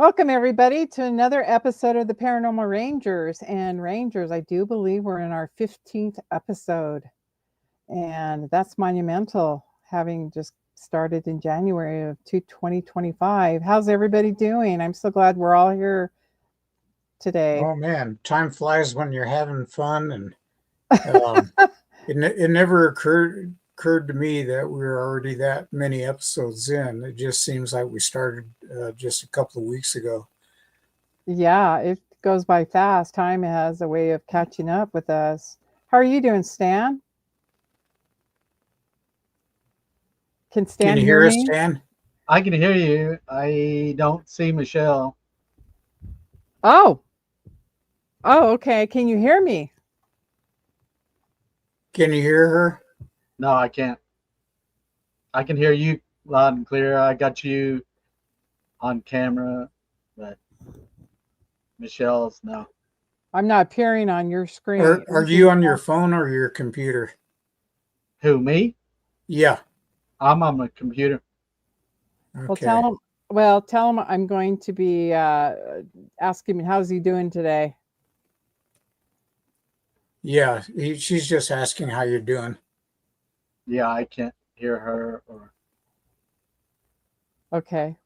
Welcome, everybody, to another episode of the Paranormal Rangers. And Rangers, I do believe we're in our 15th episode. And that's monumental, having just started in January of 2025. How's everybody doing? I'm so glad we're all here today. Oh man, time flies when you're having fun, and um, it never occurred to me that we were already that many episodes in. It just seems like we started just a couple of weeks ago. Yeah, it goes by fast. Time has a way of catching up with us. How are you doing, Stan? Can Can Stan you hear hear us, me? Dan? I can hear you. I don't see Michelle. Oh, oh, okay. Can you hear me? Can you hear her? No, I can't. I can hear you loud and clear. I got you on camera, but Michelle's no. I'm not appearing on your Are screen. are you on your phone or your computer? Who, me? Yeah. I'm on my computer. Well, Okay. tell him I'm going to be asking him how's he doing today. Yeah. She's just asking how you're doing. Yeah, I can't hear her, or Okay.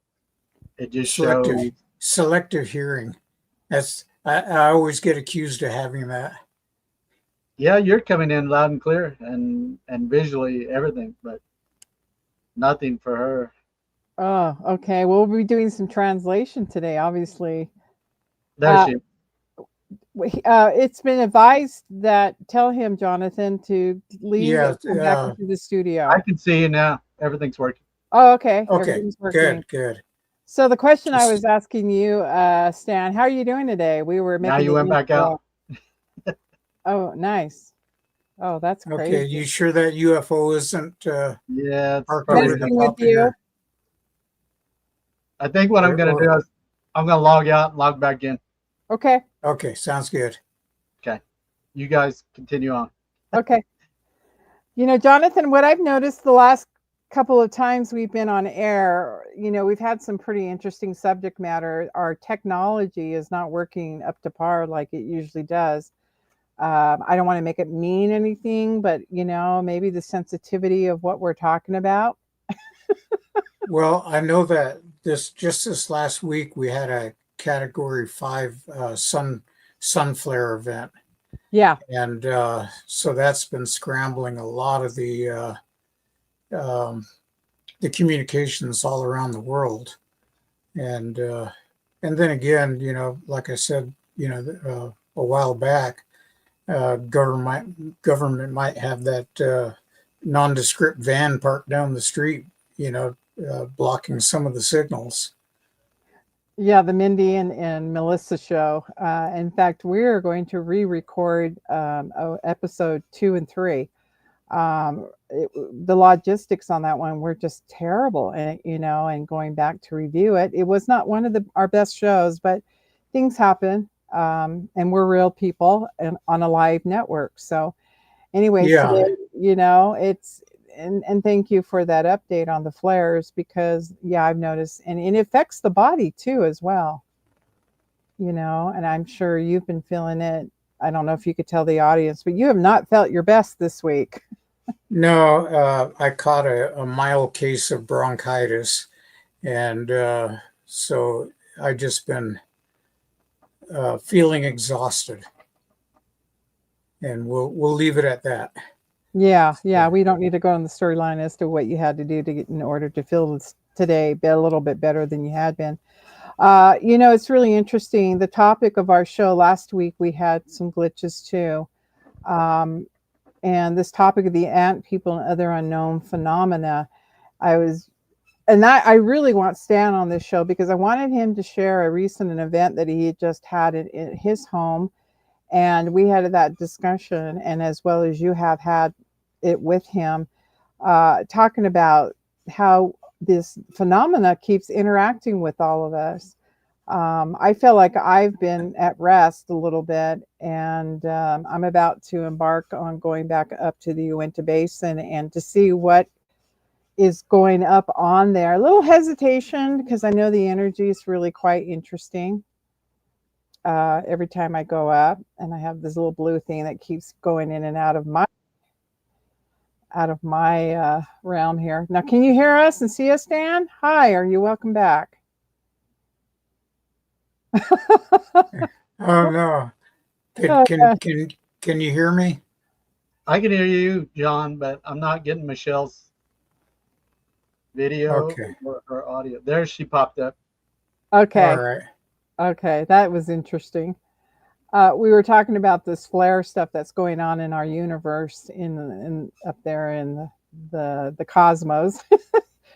it just Selective shows. selective hearing. I always get accused of having that. Yeah, you're coming in loud and clear and visually everything, but nothing for her. Oh, okay. Well, we'll be doing some translation today, obviously. There Uh, she. it's been advised that tell him, Jonathan, to leave Yeah. and come back into the I studio. can see you now. Everything's working. Oh, okay. Okay. Everything's working. Good. So the question I Just was asking you, Stan, how are you doing today? We were Now making you the went back out. intro. Oh, nice. Oh, that's okay. crazy. You sure that UFO isn't Yeah, it's parked probably over the Messing with top of you. your? I think what I'm going to do is I'm going to log out and log back in. Okay. Okay, sounds good. Okay. You guys continue on. Okay. Jonathan, what I've noticed the last couple of times we've been on air, we've had some pretty interesting subject matter. Our technology is not working up to par like it usually does. I don't want to make it mean anything, but maybe the sensitivity of what we're talking about. Well, I know that this last week we had a Category 5 sun flare event, Yeah. and so that's been scrambling a lot of um, the communications all around the world, and then again, like I said, a while back, government might have that nondescript van parked down the street, blocking some of the signals. Yeah, the Mindy and Melissa show. In fact, we're going to re-record episode 2 and 3. The logistics on that one were just terrible, and going back to review it, it was not one of our best shows, but things happen, and we're real people and on a live network. So, anyways, Yeah, today, it's and thank you for that update on the flares because yeah, I've noticed, and it affects the body too as well. And I'm sure you've been feeling it. I don't know if you could tell the audience, but you have not felt your best this week. no, I caught a mild case of bronchitis, and so I just been feeling exhausted, and we'll leave it at that. Yeah, we don't need to go on the storyline as to what you had to do to get in order to feel this today a little bit better than you had been. It's really interesting. The topic of our show last week, we had some glitches too. Um, and this topic of the ant people and other unknown phenomena, I was, and that I really want Stan on this show because I wanted him to share a recent event that he had just had in his home. And we had that discussion, and as well as you have had it with him, talking about how this phenomena keeps interacting with all of us. I feel like I've been at rest a little bit, and I'm about to embark on going back up to the Uinta Basin and to see what is going up on there. A little hesitation because I know the energy is really quite interesting. Every time I go up, and I have this little blue thing that keeps going in and out of my realm here. Now, can you hear us and see us, Dan? Hi, are you welcome back? Oh no. Can can Okay. can can you hear me? I can hear you, John, but I'm not getting Michelle's video Okay. or her audio. There she popped up. All Okay. right. Okay. That was interesting. We were talking about this flare stuff that's going on in our universe in up there in the cosmos.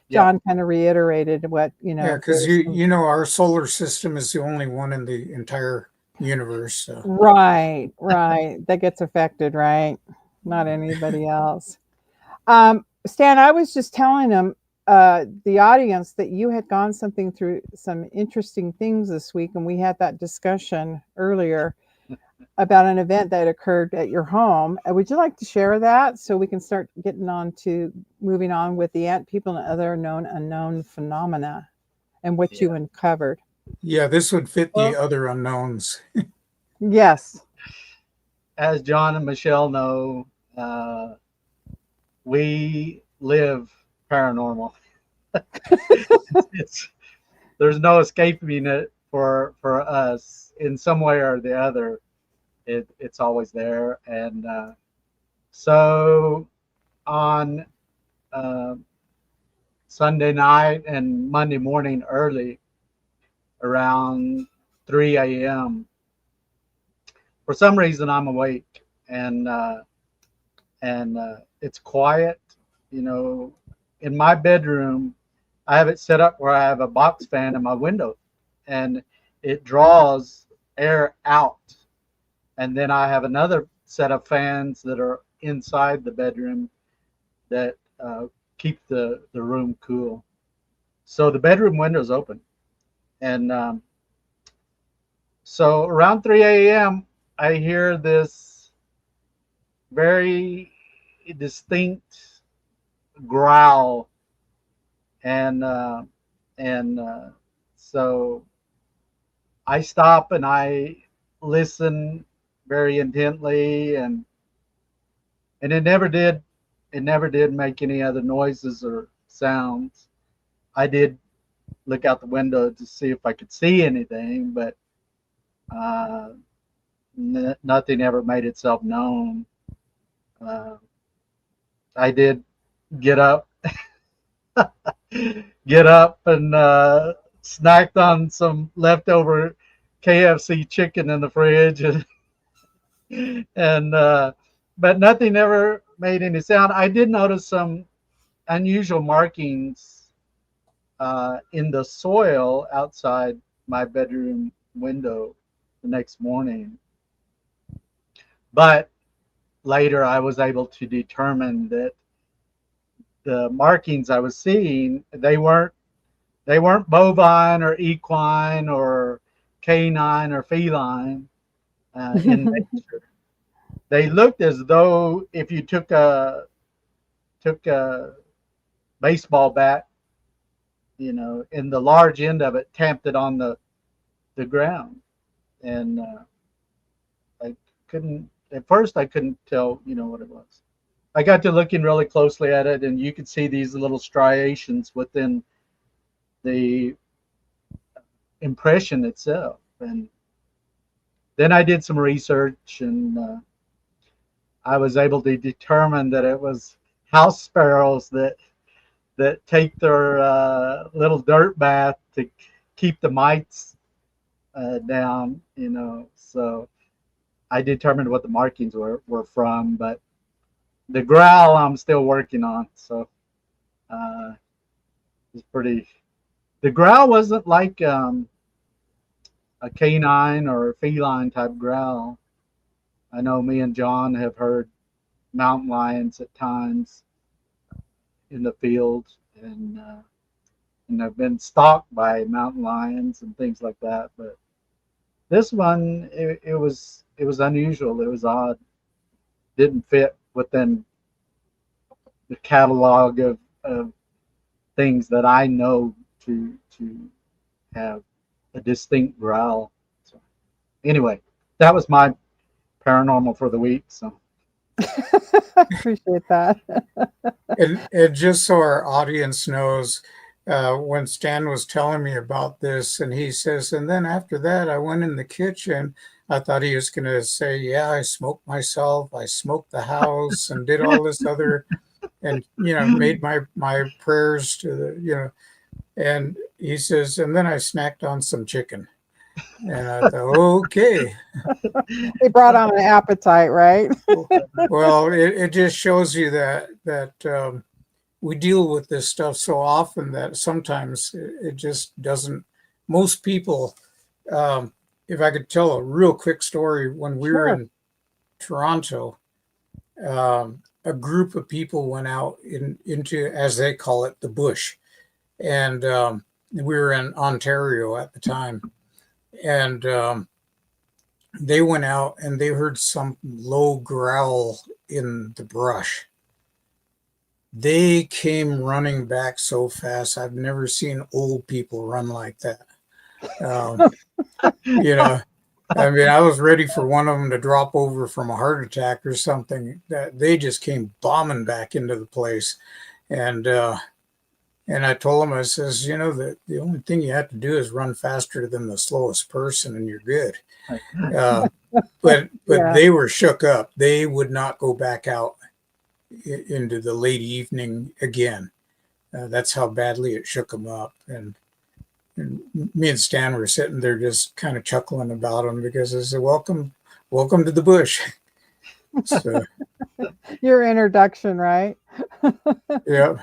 Yep. John kind of reiterated what Yeah, because there's you know our solar system is the only one in the entire universe. So. right that gets affected, right? Not anybody else. Stan, I was just telling them, the audience, that you had gone something through some interesting things this week, and we had that discussion earlier about an event that occurred at your home. Would you like to share that so we can start getting on to moving on with the ant people and other known unknown phenomena and what Yeah. you uncovered? Yeah, this would fit the Well, other unknowns. yes. As John and Michelle know, uh, we live paranormal. It's there's no escaping it for us in some way or the other. It's always there, and so on uh, Sunday night and Monday morning early around 3 a.m. For some reason I'm awake and it's quiet. You know, in my bedroom, I have it set up where I have a box fan in my window, and it draws air out. And then I have another set of fans that are inside the bedroom that keep the room cool. So the bedroom window is open, and so around 3 a.m. I hear this very distinct growl, and and so I stop and I listen very intently, and it never did make any other noises or sounds. I did look out the window to see if I could see anything, but uh, nothing ever made itself known. Uh, I did get up, get up, and snacked on some leftover KFC chicken in the fridge, and but nothing ever made any sound. I did notice some unusual markings in the soil outside my bedroom window the next morning, but later I was able to determine that the markings I was seeing, they weren't bovine or equine or canine or feline in nature. They looked as though if you took a baseball bat, in the large end of it, tamped it on the ground, and I couldn't at first I couldn't tell what it was. I got to looking really closely at it, and you could see these little striations within the impression itself. And then I did some research, and I was able to determine that it was house sparrows that take their little dirt bath to keep the mites down. So I determined what the markings were from, but the growl I'm still working on. So it's pretty. The growl wasn't like a canine or feline type growl. I know me and John have heard mountain lions at times in the field, and have been stalked by mountain lions and things like that. But this one, it was unusual. It was odd. Didn't fit within the catalog of things that I know to have a distinct growl. So anyway, that was my paranormal for the week. So Appreciate that. And just so our audience knows, when Stan was telling me about this, and he says, and then after that, I went in the kitchen. I thought he was going to say, "Yeah, I smoked myself. I smoked the house, and did all this other, and made my prayers to the And he says, and then I snacked on some chicken." And I thought, okay. They brought on an appetite, right? Well, it just shows you that we deal with this stuff so often that sometimes it just doesn't. Most people, if I could tell a real quick story, when we were Sure. in Toronto, a group of people went out into, as they call it, the bush, and we were in Ontario at the time, and they went out and they heard some low growl in the brush. They came running back so fast. I've never seen old people run like that. Um, you know, I mean, I was ready for one of them to drop over from a heart attack or something. That they just came bombing back into the place, and I told them, I says, the only thing you have to do is run faster than the slowest person, and you're good. But Yeah. they were shook up. They would not go back out into the late evening again. That's how badly it shook them up. And me and Stan were sitting there just kind of chuckling about them, because I said, welcome to the bush. So, Your introduction, right? yeah.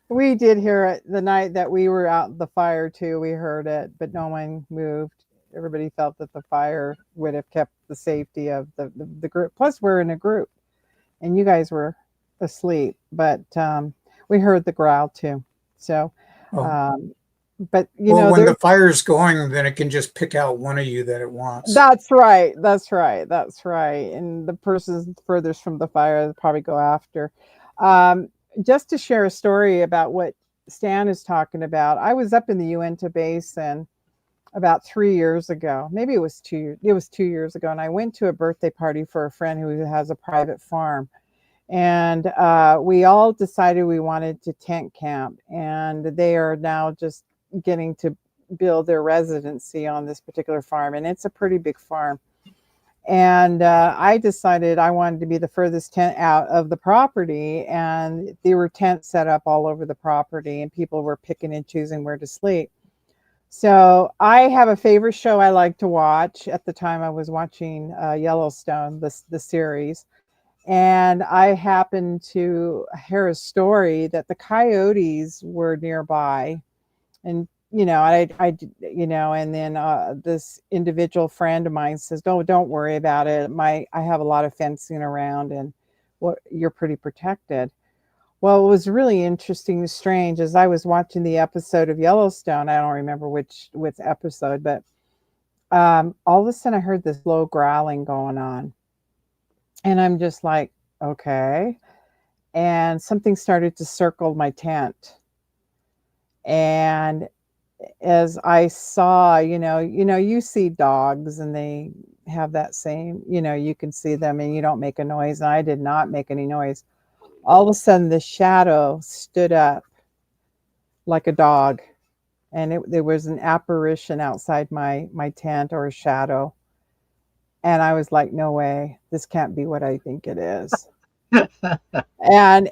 We did hear it the night that we were out in the fire too. We heard it, but no one moved. Everybody felt that the fire would have kept the safety of the group. Plus, we're in a group, and you guys were asleep, but we heard the growl too. So, Oh. But Well, when there's the fire's going, then it can just pick out one of you that it wants. That's right. That's right. That's right. And the person furthest from the fire will probably go after. Um, just to share a story about what Stan is talking about, I was up in the Uinta Basin about 3 years ago. Maybe it was 2 years. It was 2 years ago, and I went to a birthday party for a friend who has a private farm. And we all decided we wanted to tent camp, and they are now just getting to build their residency on this particular farm, and it's a pretty big farm. And I decided I wanted to be the furthest tent out of the property, and there were tents set up all over the property, and people were picking and choosing where to sleep. So I have a favorite show I like to watch. At the time, I was watching Yellowstone, the series, and I happened to hear a story that the coyotes were nearby, and and then this individual friend of mine says, don't worry about it. I have a lot of fencing around, and you're pretty protected. Well, it was really interesting and strange as I was watching the episode of Yellowstone. I don't remember which episode, but all of a sudden I heard this low growling going on, and I'm just like, okay. And something started to circle my tent, and as I saw, you see dogs and they have that same, you can see them and you don't make a noise. And I did not make any noise. All of a sudden, the shadow stood up like a dog, and there was an apparition outside my tent, or a shadow. And I was like, no way, this can't be what I think it is. And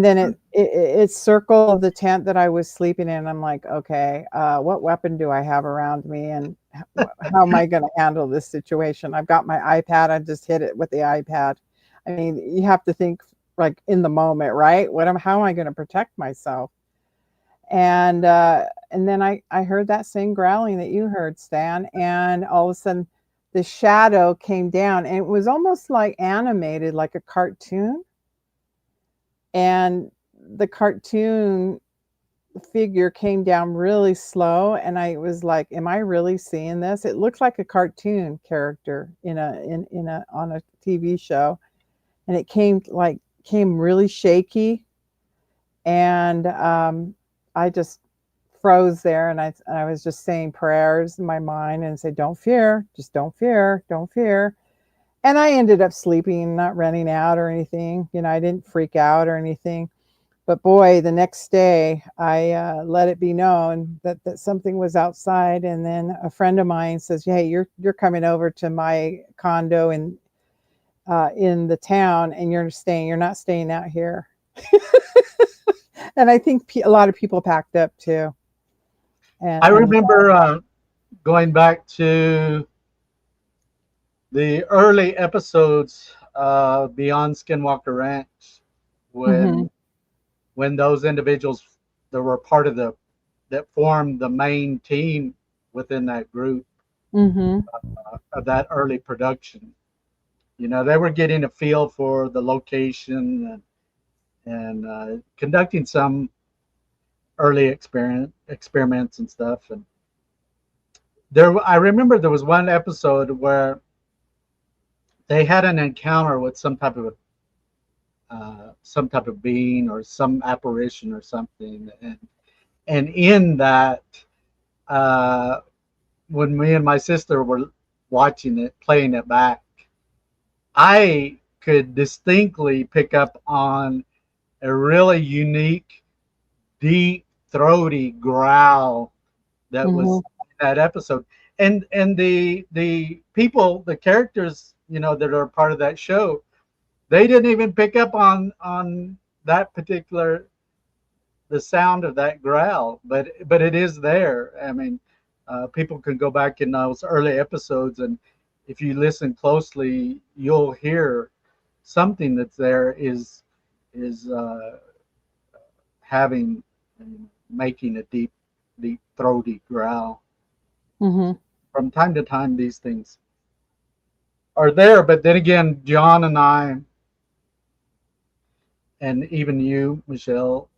then it circled the tent that I was sleeping in. I'm like, okay, what weapon do I have around me, and how am I going to handle this situation? I've got my iPad. I just hit it with the iPad. I mean, you have to think like in the moment, right? How am I going to protect myself? And then I heard that same growling that you heard, Stan, and all of a sudden the shadow came down, and it was almost like animated, like a cartoon. And the cartoon figure came down really slow, and I was like, am I really seeing this? It looked like a cartoon character on a TV show, and it came really shaky. And I just froze there, and I was just saying prayers in my mind and said, "Don't fear, just don't fear, don't fear." And I ended up sleeping, not running out or anything. I didn't freak out or anything. But boy, the next day, I let it be known that something was outside, and then a friend of mine says, "Hey, you're coming over to my condo in the town, and you're not staying out here." And I think a lot of people packed up too. I And remember going back to the early episodes beyond Skinwalker Ranch hmm when those individuals that were part of the that formed the main team within that group hmm of that early production. They were getting a feel for the location and conducting some early experiments and stuff. And I remember there was one episode where they had an encounter with some type of being or some apparition or something, and in that, uh, when me and my sister were watching it, playing it back, I could distinctly pick up on a really unique, deep, throaty growl that was hmm in that episode. And the people, the characters, that are part of that show, they didn't even pick up on that particular the sound of that growl, but it is there. I mean, people can go back in those early episodes, and if you listen closely, you'll hear something that's there is having making a deep throaty growl. hmm From time to time, these things are there, but then again, John and I, and even you, Michelle,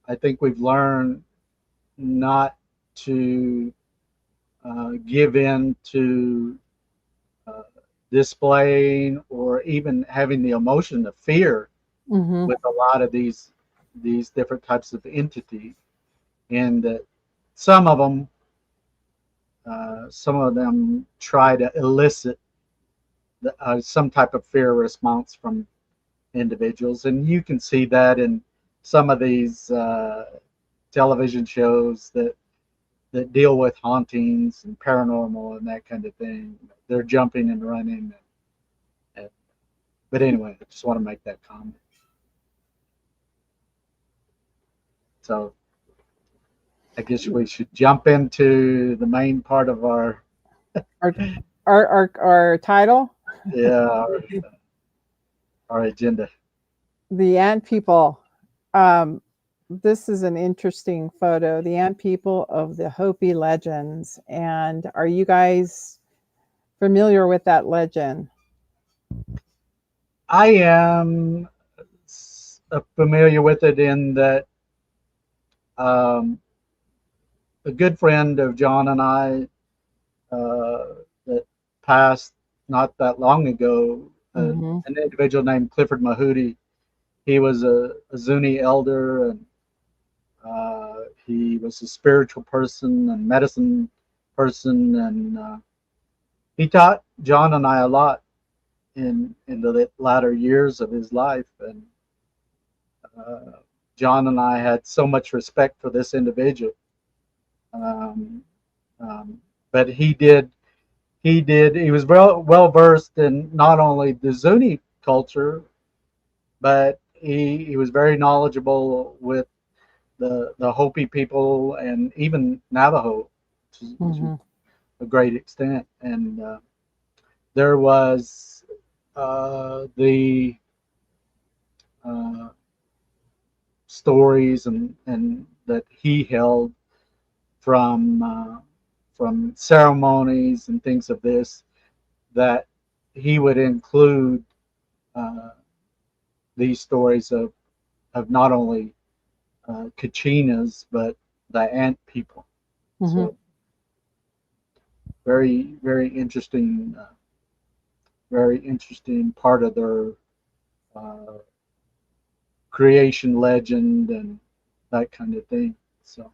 I think we've learned not to give in to uh, displaying or even having the emotion of fear hmm with a lot of these different types of entities, and that some of them try to elicit some type of fear response from individuals, and you can see that in some of these television shows that deal with hauntings and paranormal and that kind of thing. They're jumping and running. And, but anyway, I just want to make that comment. So I guess we should jump into the main part of our Our, our title, yeah our agenda. the ant people. Um, this is an interesting photo. The ant people of the Hopi legends. And are you guys familiar with that legend? I am familiar with it in that um, a good friend of John and I that passed not that long ago, hmm an individual named Clifford Mahudi. He was a Zuni elder, and he was a spiritual person and medicine person, and he taught John and I a lot in the latter years of his life. And uh, John and I had so much respect for this individual. Um, but he was well versed in not only the Zuni culture, but he was very knowledgeable with the Hopi people and even Navajo to hmm a great extent. And there was the uh, stories and that he held from ceremonies and things of this that he would include uh, these stories of not only Kachinas but the ant people. hmm So very interesting part of their uh, creation legend and that kind of thing. So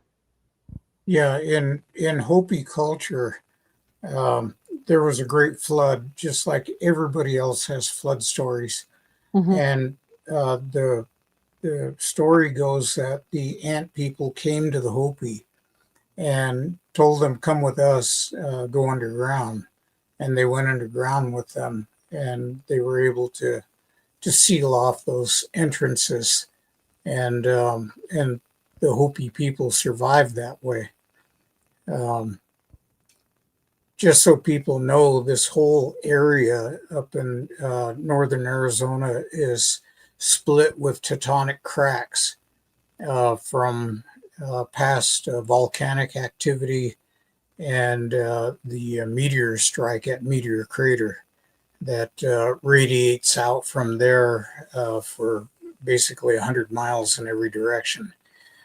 Yeah, in Hopi culture, um, there was a great flood, just like everybody else has flood stories. Hmm. And the story goes that the ant people came to the Hopi and told them, "Come with us, go underground." And they went underground with them, and they were able to seal off those entrances, and the Hopi people survived that way. Um, just so people know, this whole area up in northern Arizona is split with tectonic cracks from past volcanic activity and the meteor strike at Meteor Crater that radiates out from there for basically 100 miles in every direction.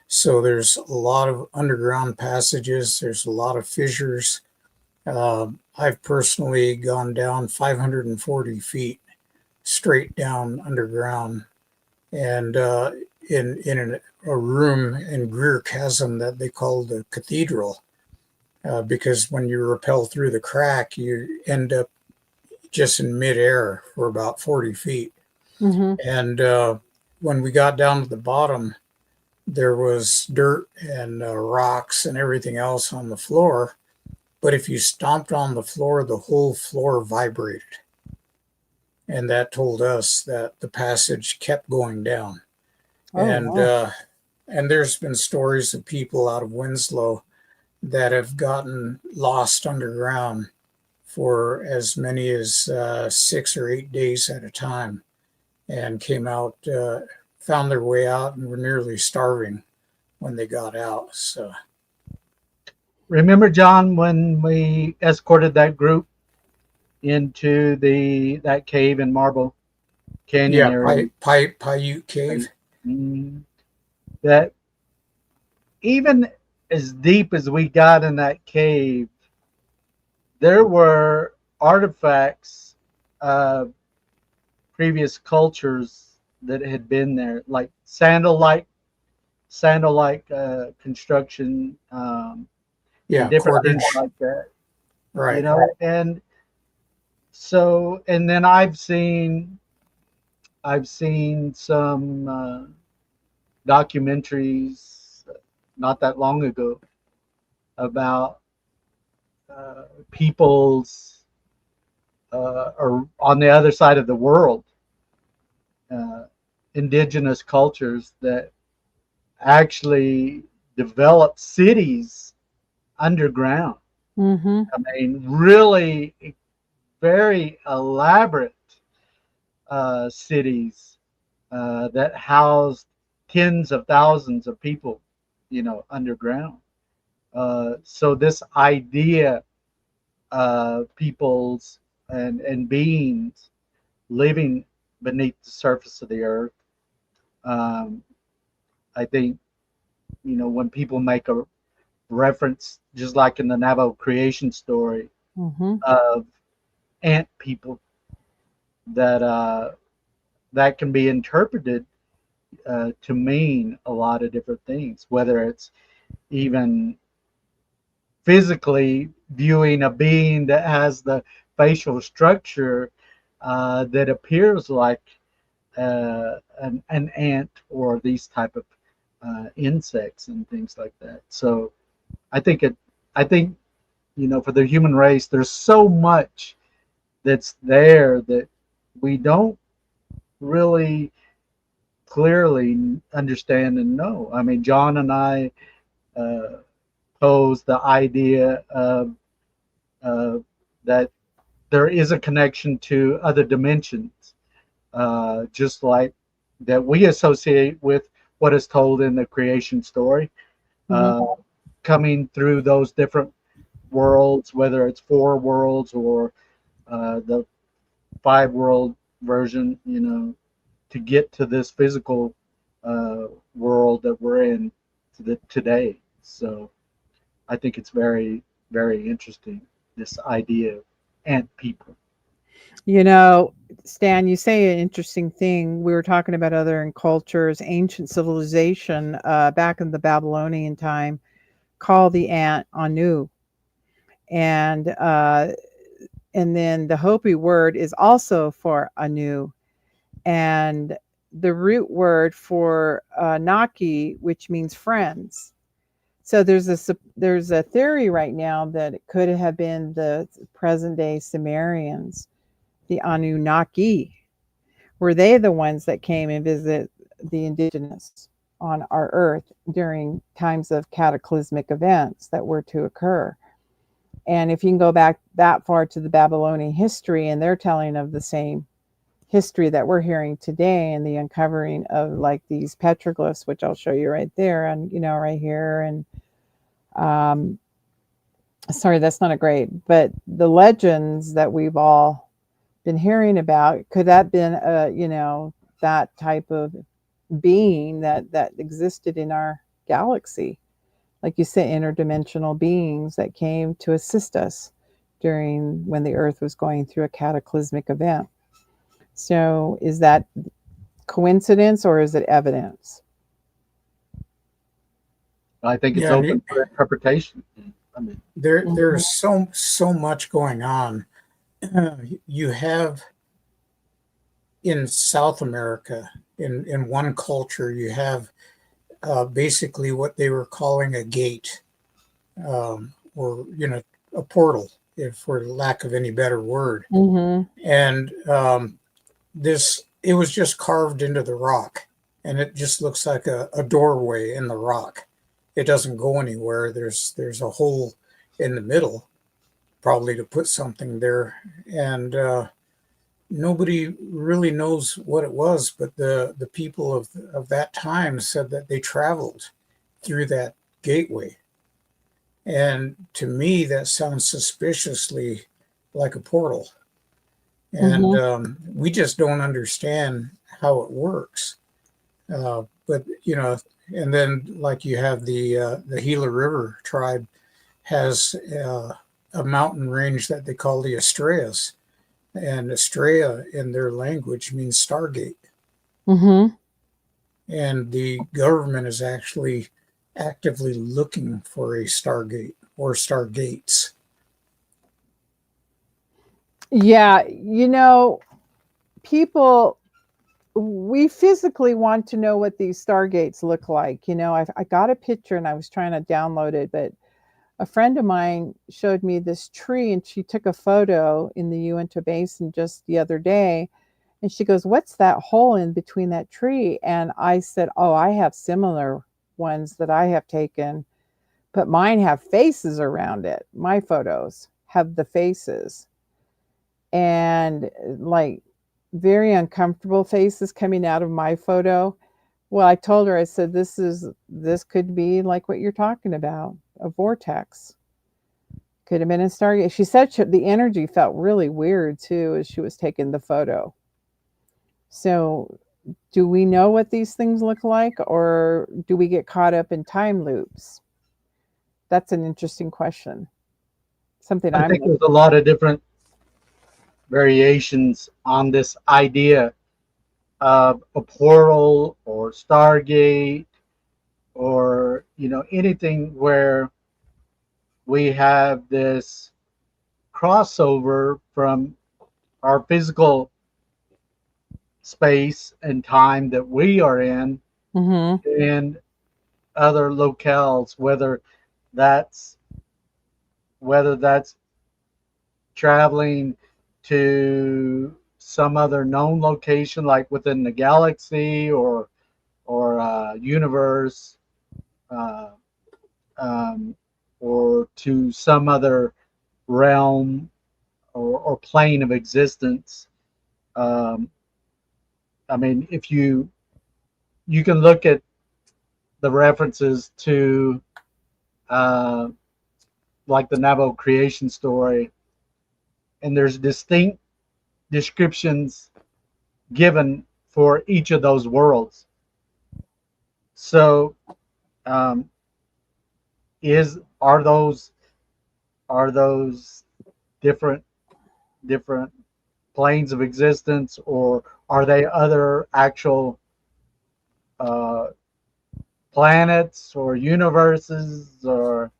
So there's a lot of underground passages, there's a lot of fissures. I've personally gone down 540 feet straight down underground, and in a room in Greer Chasm that they call the cathedral, because when you rappel through the crack, you end up just in midair for about 40 feet. Hmm. And when we got down to the bottom, there was dirt and rocks and everything else on the floor. But if you stomped on the floor, the whole floor vibrated. And that told us that the passage kept going down. Oh, And wow. and there's been stories of people out of Winslow that have gotten lost underground for as many as 6 or 8 days at a time, and came out, found their way out, and were nearly starving when they got out. So remember, John, when we escorted that group into the that cave in Marble Canyon yeah, area, Paiute Cave. mm, that even as deep as we got in that cave, there were artifacts of previous cultures that had been there, like sandal-like construction, and Yeah, different things cordage. like that. You Right. know, and so, and then I've seen some documentaries not that long ago about peoples or on the other side of the world, uh, indigenous cultures that actually developed cities underground. Hmm. I mean, really very elaborate cities that housed tens of thousands of people, underground. So this idea of peoples and beings living beneath the surface of the earth, um, I think, when people make a reference, just like in the Navajo creation story, Hmm. of ant people, that that can be interpreted to mean a lot of different things, whether it's even physically viewing a being that has the facial structure that appears like an ant or these type of insects and things like that. So I think it. I think for the human race, there's so much that's there that we don't really clearly understand and know. I mean, John and I uh, pose the idea of uh, that there is a connection to other dimensions, just like that we associate with what is told in the creation story, Hmm. uh, coming through those different worlds, whether it's four worlds or the five world version, to get to this physical world that we're in today. So I think it's very, very interesting, this idea of ant people. You know, Stan, you say an interesting thing. We were talking about other cultures, ancient civilization back in the Babylonian time called the ant Anu, and uh, and then the Hopi word is also for Anu, and the root word for Naki, which means friends. So there's a theory right now that it could have been the present day Sumerians, the Anunnaki. Were they the ones that came and visit the indigenous on our earth during times of cataclysmic events that were to occur? And if you can go back that far to the Babylonian history, and they're telling of the same history that we're hearing today, and the uncovering of like these petroglyphs, which I'll show you right there, and right here, and um, sorry, that's not a great, but the legends that we've all been hearing about, could that been that type of being that existed in our galaxy, like you said, interdimensional beings that came to assist us during when the earth was going through a cataclysmic event. So is that coincidence or is it evidence? I think it's Yeah, open for interpretation. I mean, there's Mhm. so much going on. You have in South America, in one culture, you have basically what they were calling a gate, or a portal, if for lack of any better word. Mhm. And this it was just carved into the rock, and it just looks like a doorway in the rock. It doesn't go anywhere. There's a hole in the middle, probably to put something there, and nobody really knows what it was. But the people of that time said that they traveled through that gateway, and to me that sounds suspiciously like a portal. And Mhm. we just don't understand how it works. But and then like you have the Gila River tribe has a mountain range that they call the Estrellas, and Estrella in their language means stargate, Mhm. and the government is actually actively looking for a stargate or stargates. Yeah, people, we physically want to know what these stargates look like. I got a picture and I was trying to download it, but a friend of mine showed me this tree and she took a photo in the Uinta Basin just the other day. And she goes, "What's that hole in between that tree?" And I said, "Oh, I have similar ones that I have taken, but mine have faces around it. My photos have the faces, and like very uncomfortable faces coming out of my photo." Well, I told her, I said, this could be like what you're talking about, a vortex. Could have been a stargate. She said the energy felt really weird too as she was taking the photo. So, do we know what these things look like, or do we get caught up in time loops? That's an interesting question. Something I I'm think there's looking. a lot of different variations on this idea of a portal or stargate, or anything where we have this crossover from our physical space and time that we are in Mm-hmm. and other locales, that's whether that's traveling to some other known location like within the galaxy or universe, uh, um, or to some other realm or plane of existence. Um, I mean, if you can look at the references to uh, like the Navajo creation story, and there's distinct descriptions given for each of those worlds. So, um, is are those different different planes of existence, or are they other actual uh, planets or universes? Or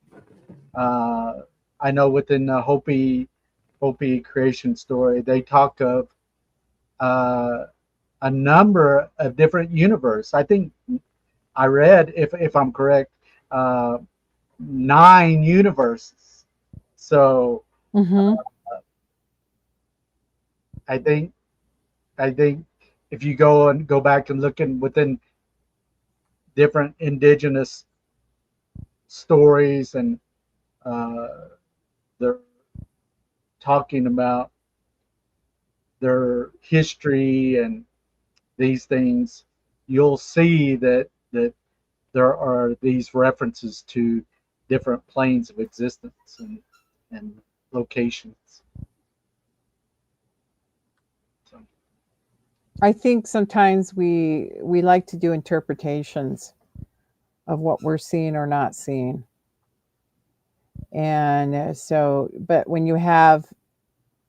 I know within the Hopi creation story, they talk of uh, a number of different universes. I think I read, if I'm correct, uh, 9 universes. So Mm-hmm. I think I think if you go back and look in within different indigenous stories, and uh, they're talking about their history and these things, you'll see that there are these references to different planes of existence and locations. So, I think sometimes we like to do interpretations of what we're seeing or not seeing. And so, but when you have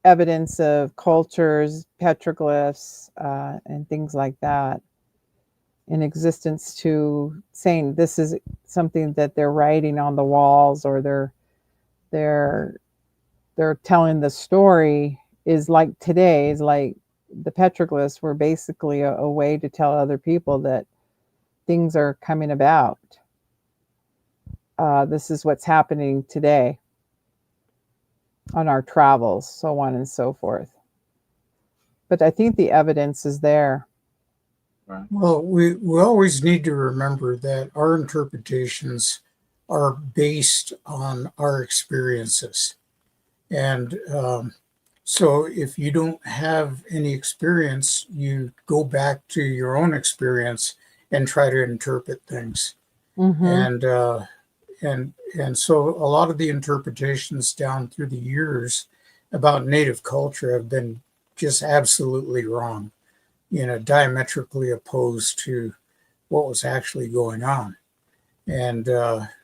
evidence of cultures, petroglyphs, and things like that in existence, to saying this is something that they're writing on the walls, or they're they're telling the story, is like today is like the petroglyphs were basically a way to tell other people that things are coming about. This is what's happening today on our travels, so on and so forth. But I think the evidence is there. right. Well, we always need to remember that our interpretations are based on our experiences. And so if you don't have any experience, you go back to your own experience and try to interpret things. Mm-hmm. And so a lot of the interpretations down through the years about Native culture have been just absolutely wrong, diametrically opposed to what was actually going on. And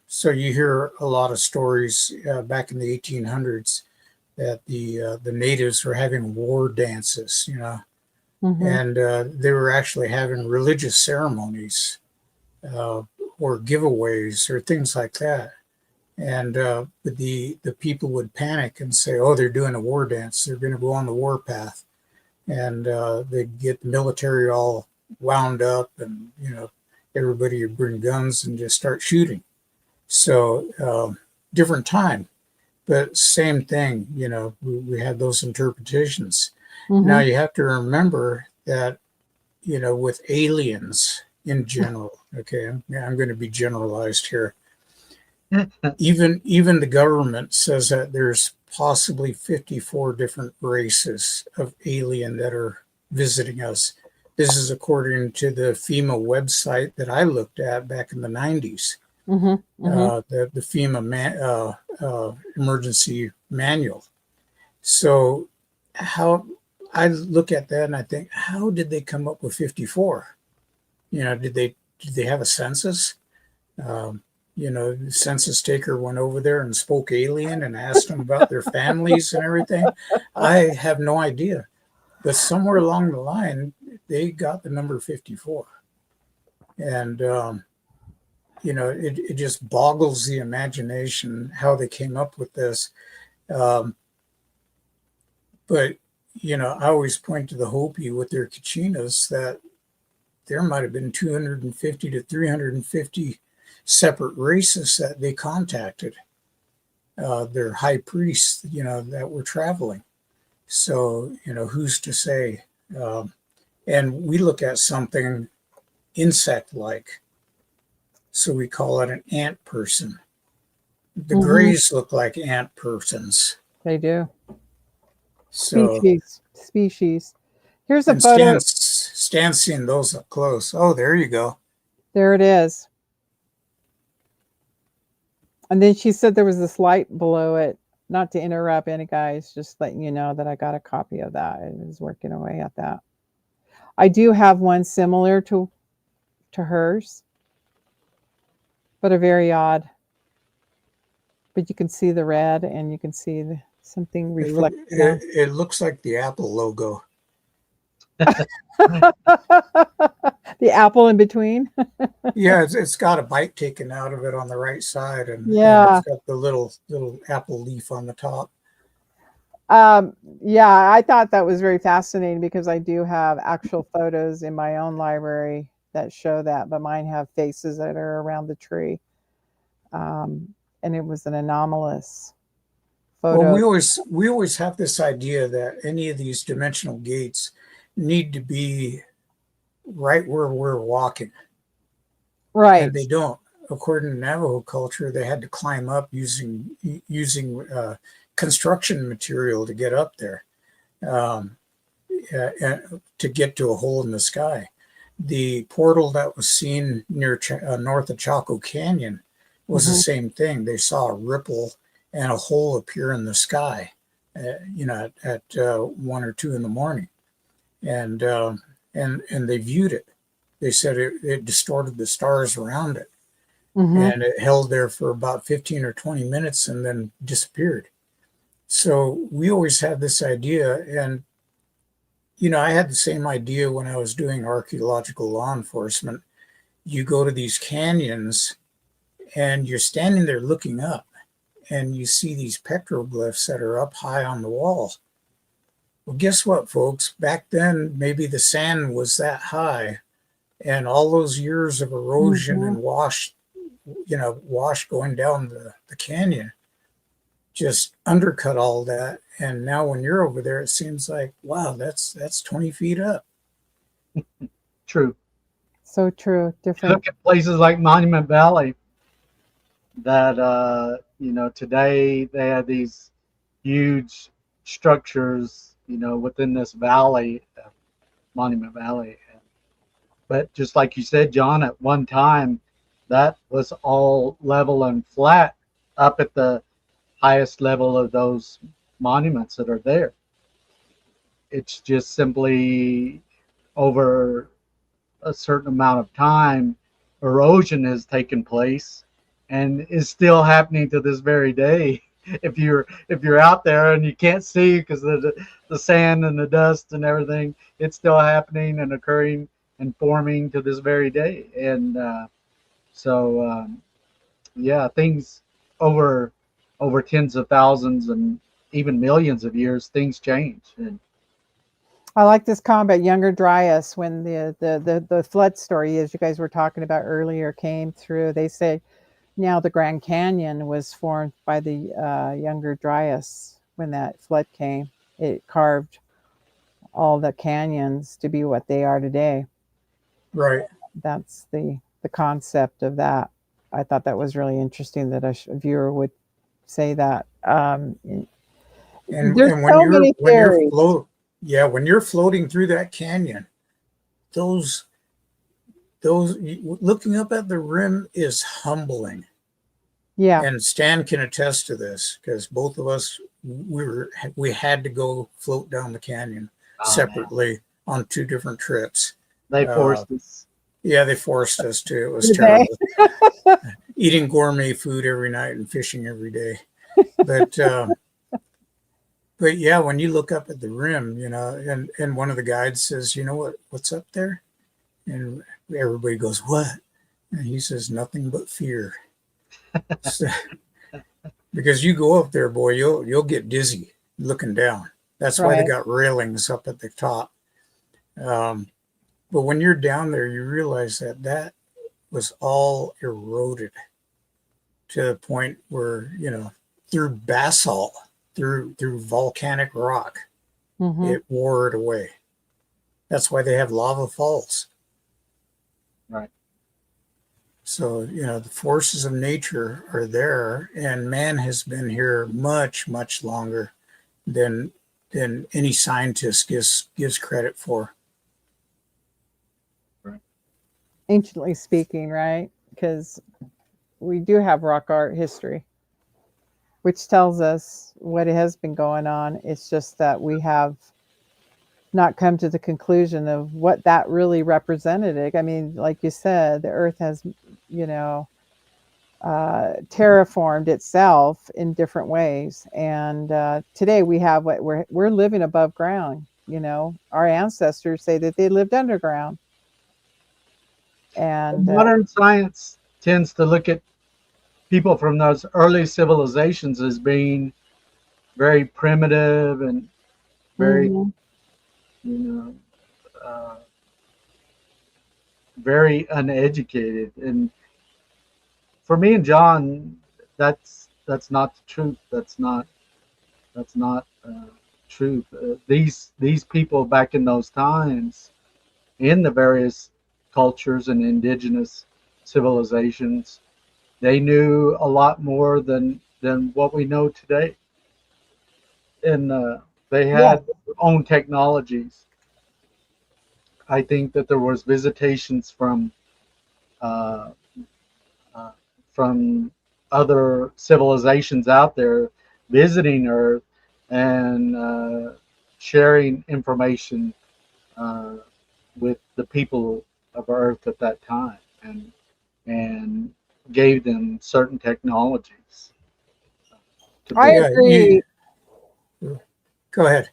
so you hear a lot of stories back in the 1800s that the natives were having war dances, Mm-hmm. and they were actually having religious ceremonies uh, or giveaways or things like that. And the people would panic and say, "Oh, they're doing a war dance. They're going to go on the war path," and they'd get the military all wound up, and everybody would bring guns and just start shooting. So different time, but same thing. We had those interpretations. Now Mm-hmm. you have to remember that with aliens in general. Okay, I'm going to be generalized here. Even the government says that there's possibly 54 different races of alien that are visiting us. This is according to the FEMA website that I looked at back in the 90s, Mm-hmm. Mm-hmm. the FEMA emergency manual. So how I look at that and I think, how did they come up with 54? Did they have a census? Um, the census taker went over there and spoke alien and asked them about their families and everything. I have no idea. But somewhere along the line, they got the number 54. And, it just boggles the imagination how they came up with this. Um, but, I always point to the Hopi with their Kachinas that there might have been 250 to 350 separate races that they contacted, their high priests, that were traveling. So, who's to say? And we look at something insect like, so we call it an ant person. The Mm-hmm. Greys look like ant persons. They do. So, Species. Here's a and photo. Stan's seeing those up close. Oh, there you go. There it is. And then she said there was this light below it. Not to interrupt any guys, just letting you know that I got a copy of that. I was working away at that. I do have one similar to hers, but a very odd. But you can see the red, and you can see Something It look reflecting it, on. it looks like the Apple logo. The apple in between. Yeah, it's got a bite taken out of it on the right side, and it's Yeah. got the little apple leaf on the top. Yeah, I thought that was very fascinating because I do have actual photos in my own library that show that, but mine have faces that are around the tree. Um, and it was an anomalous Well, photo. we always have this idea that any of these dimensional gates need to be right where we're walking, and Right. they don't. According to Navajo culture, they had to climb up using construction material to get up there, um, to get to a hole in the sky. The portal that was seen near north of Chaco Canyon was the Hmm. same thing. They saw a ripple and a hole appear in the sky, at 1 or 2 in the morning, and and they viewed it. They said it distorted the stars around it, Hmm. and it held there for about 15 or 20 minutes and then disappeared. So we always had this idea, and I had the same idea when I was doing archaeological law enforcement. You go to these canyons and you're standing there looking up and you see these petroglyphs that are up high on the wall. Well, guess what, folks? Back then, maybe the sand was that high, and all those years of erosion Hmm. and wash going down the canyon just undercut all that. And now when you're over there, it seems like, wow, that's 20 feet up. True. So true. Different. Look at places like Monument Valley that today they have these huge structures within this valley, Monument Valley. But just like you said, John, at one time that was all level and flat up at the highest level of those monuments that are there. It's just simply over a certain amount of time, erosion has taken place and is still happening to this very day. If you're out there and you can't see because of the sand and the dust and everything, it's still happening and occurring and forming to this very day. And yeah, things over tens of thousands and even millions of years, things change. And I like this comment about Younger Dryas when the flood story, as you guys were talking about earlier, came through. They say now the Grand Canyon was formed by the Younger Dryas when that flood came. It carved all the canyons to be what they are today. Right. That's the concept of that. I thought that was really interesting that a viewer would say that. And There's and so many theories. when you're floating through that canyon, those those looking up at the rim is humbling. Yeah. And Stan can attest to this because both of us we had to go float down the canyon oh man, separately on 2 different trips. they Uh, forced us. yeah, they forced us to. It was Did they? terrible. Eating gourmet food every night and fishing every day. But but yeah, when you look up at the rim, and one of the guides says, you know what's up there? And everybody goes, what? And he says, nothing but fear. So, because you go up there, boy, you'll get dizzy looking down. That's why they Right. got railings up at the top. Um, but when you're down there, you realize that was all eroded to the point where through basalt, through volcanic rock, Hmm. it wore it away. That's why they have lava falls. Right. So, the forces of nature are there, and man has been here much, much longer than any scientist gives credit for. Right. Anciently speaking, right? Because we do have rock art history, which tells us what has been going on. It's just that we have not come to the conclusion of what that really represented. I mean, like you said, the earth has, you know, terraformed itself in different ways. And today we have what we're living above ground. You know, our ancestors say that they lived underground. And Modern science tends to look at people from those early civilizations as being very primitive and very, mhm. you know, uh, very uneducated. And for me and John, that's not the truth. That's not truth. These people back in those times, in the various cultures and indigenous civilizations, they knew a lot more than what we know today, and they Yeah, had their own technologies. I think that there was visitations uh, uh, from other civilizations out there visiting Earth and sharing information uh, with the people of Earth at that time, and gave them certain technologies to I build. Yeah, you agree. go ahead.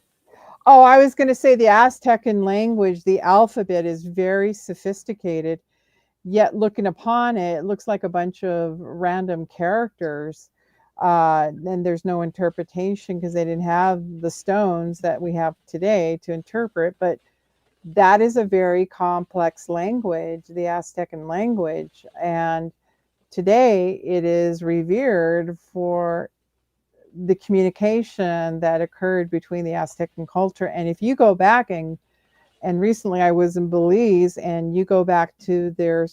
Oh, I was going to say the Aztecan language, the alphabet is very sophisticated, yet looking upon it, it looks like a bunch of random characters. And there's no interpretation because they didn't have the stones that we have today to interpret. But that is a very complex language, the Aztecan language. And today it is revered for the communication that occurred between the Aztecan culture. And if you go back and recently I was in Belize, and you go back to their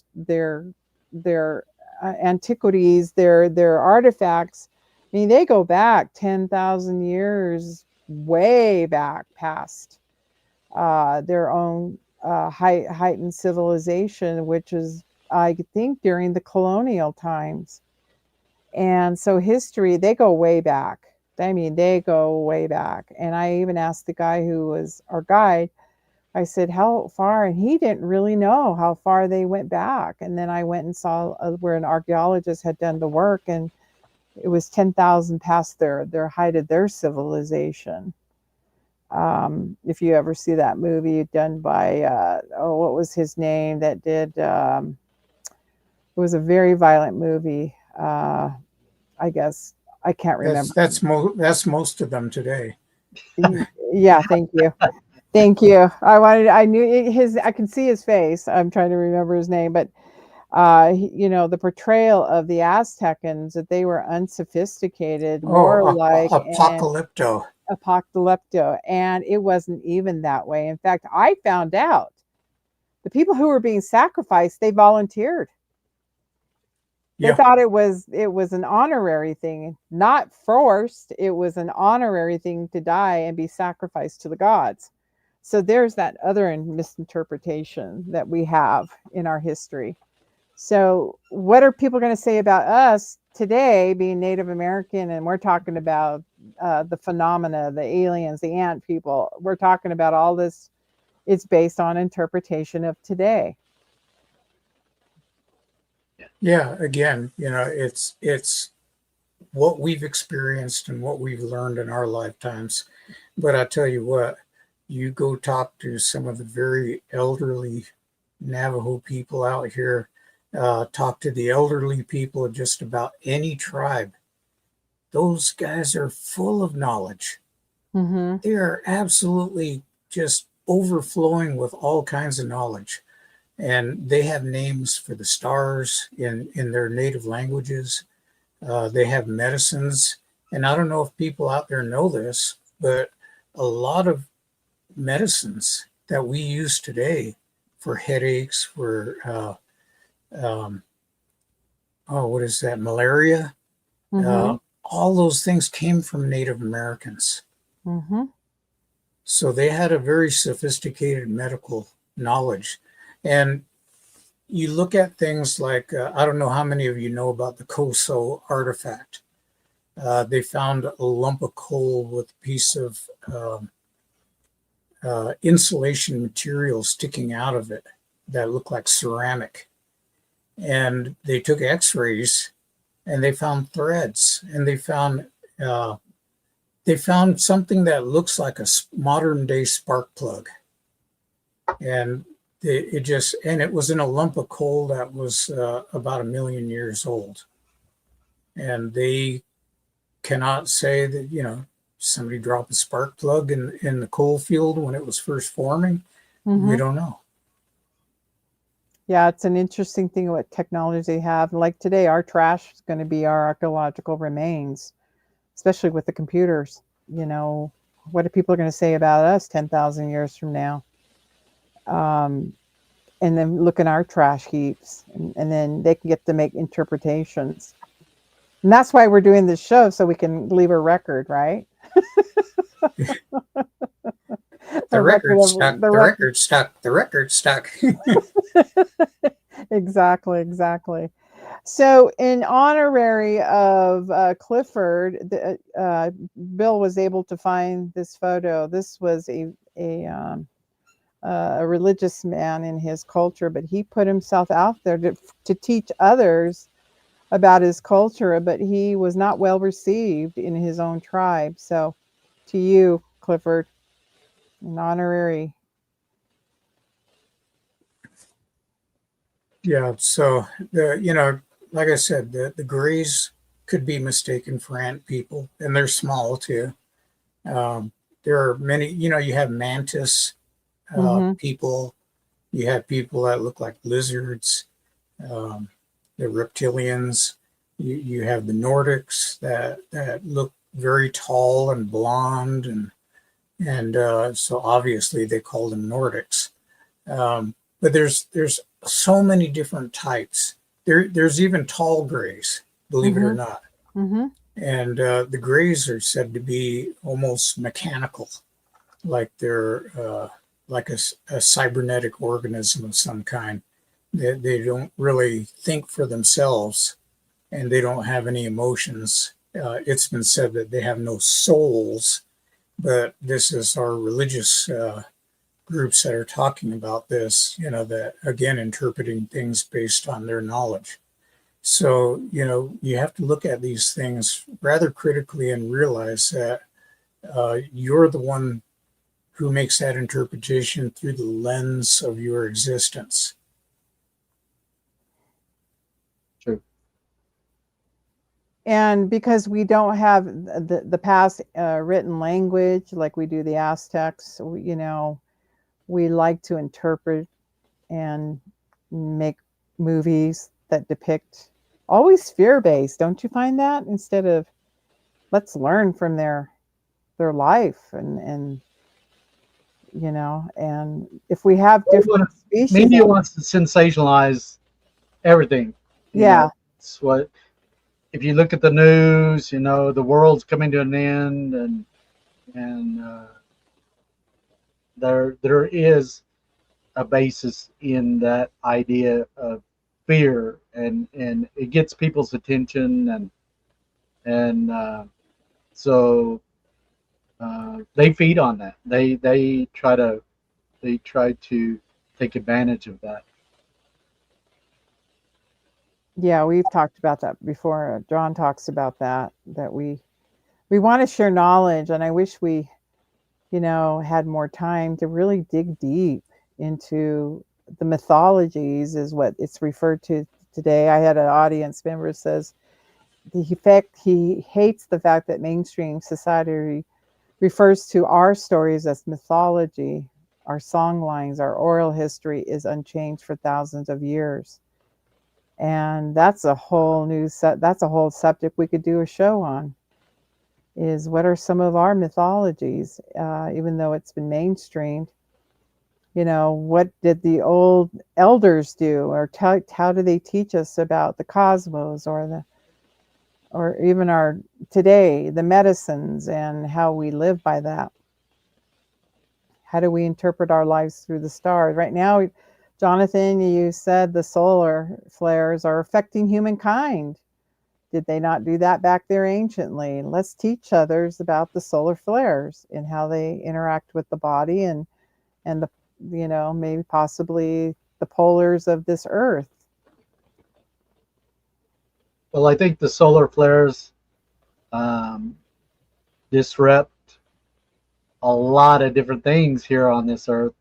antiquities, their artifacts. I mean, they go back 10,000 years, way back past their own heightened civilization, which is, I think, during the colonial times. And so history, they go way back. I mean, they go way back. And I even asked the guy who was our guide, I said, how far? And he didn't really know how far they went back. And then I went and saw where an archaeologist had done the work, and it was 10,000 past their height of their civilization. If you ever see that movie done by, oh, what was his name that did, it was a very violent movie. I guess I can't remember. That's most of them today. Yeah, thank you. Thank you. I knew his, I can see his face. I'm trying to remember his name, but you know, the portrayal of the Aztecans, that they were unsophisticated, Oh, warlike, and apocalypto. apocalypto, and it wasn't even that way. In fact, I found out the people who were being sacrificed, they volunteered. They Yeah, thought it was an honorary thing, not forced. It was an honorary thing to die and be sacrificed to the gods. So there's that other misinterpretation that we have in our history. So what are people going to say about us today being Native American? And we're talking about the phenomena, the aliens, the ant people. We're talking about all this. It's based on interpretation of today. yeah. Again, it's what we've experienced and what we've learned in our lifetimes. But I tell you what, you go talk to some of the very elderly Navajo people out here, talk to the elderly people of just about any tribe. Those guys are full of knowledge. Mm-hmm. They are absolutely just overflowing with all kinds of knowledge. And they have names for the stars in their native languages. They have medicines. And I don't know if people out there know this, but a lot of medicines that we use today for headaches, for um, oh, what is that? Malaria. Mm-hmm. Uh, all those things came from Native Americans. Mm-hmm. So they had a very sophisticated medical knowledge. And you look at things like, I don't know how many of you know about the Koso artifact. They found a lump of coal with a piece of insulation material sticking out of it that looked like ceramic. And they took x rays and they found threads, and uh, they found something that looks like a modern day spark plug, and it was in a lump of coal that was about 1 million years old, and they cannot say that somebody dropped a spark plug in the coal field when it was first forming. We don't know. Yeah, it's an interesting thing what technology they have. Like today, our trash is going to be our archaeological remains, especially with the computers. You know, what are people going to say about us 10,000 years from now? Um, and then look in our trash heaps, and then they can get to make interpretations. And that's why we're doing this show, so we can leave a record, right? The A record record of stuck. the The record. record stuck. The record stuck. Exactly, exactly. So, in honorary of Clifford, Bill was able to find this photo. This was a religious man in his culture, but he put himself out there to teach others about his culture, but he was not well received in his own tribe. So, to you, Clifford, an honorary. Yeah. So like I said, the Greys could be mistaken for ant people, and they're small too. Um, there are many. You have mantis Mm-hmm, people. You have people that look like lizards. Um, the reptilians. You have the Nordics that look very tall and blonde, and so obviously they call them Nordics. But there's so many different types. There's even tall grays, believe it mm-hmm, or not. mm-hmm. And the grays are said to be almost mechanical, like they're like a cybernetic organism of some kind. They don't really think for themselves, and they don't have any emotions. It's been said that they have no souls, but this is our religious groups that are talking about this, that again, interpreting things based on their knowledge. So, you have to look at these things rather critically and realize that you're the one who makes that interpretation through the lens of your existence. True. And because we don't have the past written language like we do the Aztecs, we like to interpret and make movies that depict always fear based. Don't you find that? Instead of let's learn from their life and if we have different species Media out, wants to sensationalize everything. yeah, It's what if you look at the news, the world's coming to an end, and there is a basis in that idea of fear, and it gets people's attention, and so they feed on that. They try to take advantage of that. yeah, we've talked about that before. John talks about that we want to share knowledge, and I wish we had more time to really dig deep into the mythologies, is what it's referred to today. I had an audience member says he hates the fact that mainstream society refers to our stories as mythology. Our song lines, our oral history is unchanged for thousands of years. And that's a whole that's a whole subject we could do a show on, is what are some of our mythologies, even though it's been mainstreamed. What did the old elders do, or how do they teach us about the cosmos, or even our today, the medicines, and how we live by that? How do we interpret our lives through the stars? Right now, Jonathan, you said the solar flares are affecting humankind. Did they not do that back there anciently? Let's teach others about the solar flares and how they interact with the body, and the maybe possibly the polars of this earth. Well, I think the solar flares um, disrupt a lot of different things here on this earth.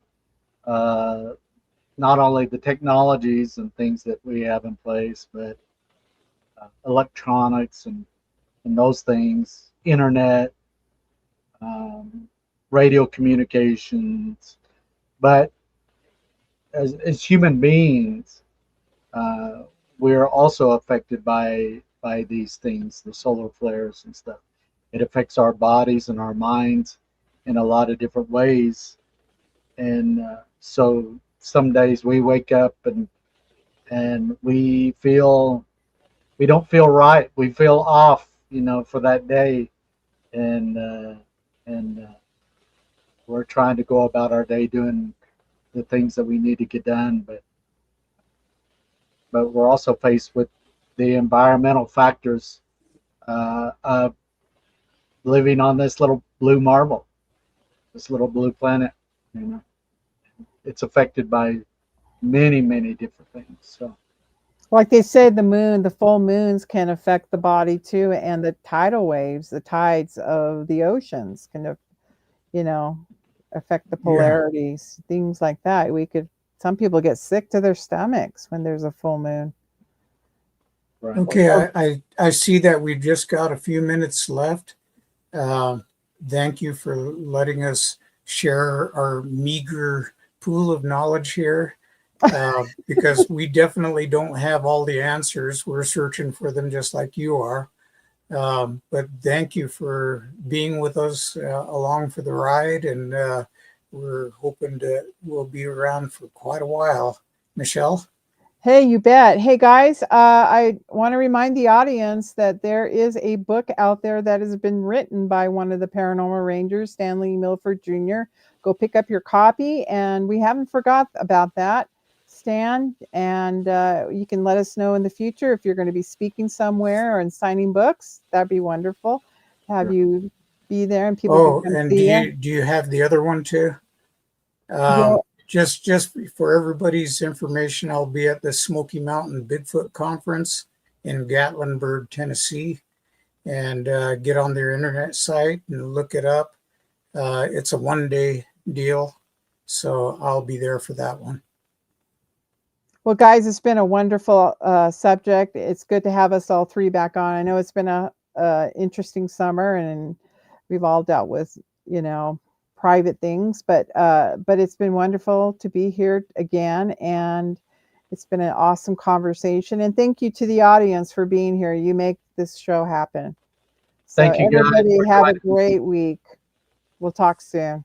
Uh, Not only the technologies and things that we have in place, but electronics and those things, internet, um, radio communications. But as human beings, uh, we're also affected by these things, the solar flares and stuff. It affects our bodies and our minds in a lot of different ways. And so some days we wake up and we don't feel right. We feel off, for that day, and we're trying to go about our day doing the things that we need to get done, but we're also faced with the environmental factors of living on this little blue marble, this little blue planet. You know, it's affected by many different things. So Like they said, the full moons can affect the body too, and the tidal waves, the tides of the oceans can, you know, affect the Yeah. polarities, things like that. Some people get sick to their stomachs when there's a full moon. right. Okay, I see that we've just got a few minutes left. Um, Thank you for letting us share our meager pool of knowledge here, because we definitely don't have all the answers. We're searching for them just like you are. But thank you for being with us along for the ride, and we're hoping that we'll be around for quite a while. Michelle? Hey, you bet. Hey, guys, I want to remind the audience that there is a book out there that has been written by one of the paranormal rangers, Stanley Milford Jr. Go pick up your copy, and we haven't forgot about that, Stan. And you can let us know in the future if you're going to be speaking somewhere or in signing books. That'd be wonderful to have Sure. you be there, and people can Oh, come and see you. do you have the other one too? Yeah. Just for everybody's information, I'll be at the Smoky Mountain Bigfoot Conference in Gatlinburg, Tennessee, and get on their internet site and look it up. It's a 1 day deal, so I'll be there for that one. Well, guys, it's been a wonderful subject. It's good to have us all three back on. I know it's been a interesting summer, and we've all dealt with, private things, but it's been wonderful to be here again, and it's been an awesome conversation. And thank you to the audience for being here. You make this show happen. So Thank you guys everybody for have a joining. great week. We'll talk soon.